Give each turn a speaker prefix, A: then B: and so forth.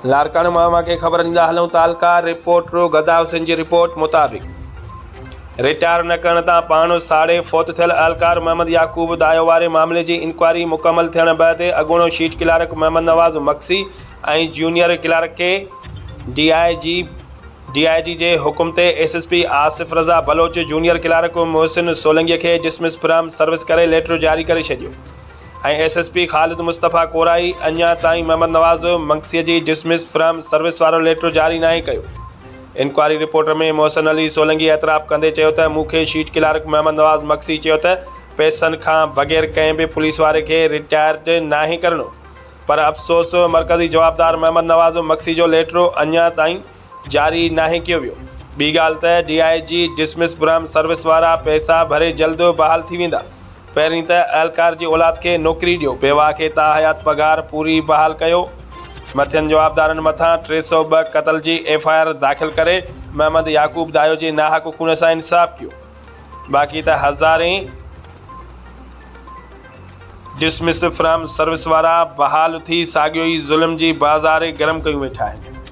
A: लारकाना मामा के ख़बर ॾींदा हलूं। तालका रिपोर्टर गदा हुसैन जी रिपोर्ट मुताबिक़ रिटायर न करण तां पाण साड़े फोत थियल अहलकार मोहम्मद याकूब दायो वारे मामले जी इंक्वायरी मुकमल थियण बैदि अॻूणो शीट क्लार्क मोहम्मद नवाज़ मक्सी ऐं जूनियर क्लार्क खे DIG जे हुकुम ते SSP आसिफ रज़ा बलोच जूनियर क्लार्क मोहसिन सोलंगी खे डिसमिस फ्राम सर्विस करे लेटर जारी करे छॾियो ऐं SSP ख़ालिद मुस्तफ़ा कोराई अञा ताईं मोहम्मद नवाज़ मक्सीअ जी डिसमिस फ्राम सर्विस वारो लेटर जारी नाहे कयो। इंक्वायरी रिपोर्ट में मोहसिन अली सोलंगी एतराफ़ कंदे चयो त मूंखे शीट क्लार्क मोहम्मद नवाज़ मक्सी चयो त पैसनि खां बग़ैर कंहिं बि पुलिस वारे खे रिटायर्ड नाहे करणो, पर अफ़सोस मरकज़ी जवाबदार मोहम्मद नवाज़ मक्सी जो लेटर अञा ताईं जारी नाहे कयो वियो। ॿी ॻाल्हि त DIG डिसमिस फ्राम सर्विस वारा पैसा भरे जल्द बहाल थी वेंदा। पहिरीं त अहलकार जी औलाद खे नौकरी ॾियो, बेवा खे ताहयात पगार पूरी बहाल कयो। मथियनि जवाबदारनि मथां 302 क़त्ल जी FIR दाख़िल करे मोहम्मद याकूब दायो जे नाहक खून सां इंसाफ़ कयो। बाक़ी त हज़ारें डिसमिस फ्राम सर्विस वारा बहाल थी साॻियो ई ज़ुल्म जी बाज़ार गरम कयूं वेठा आहिनि।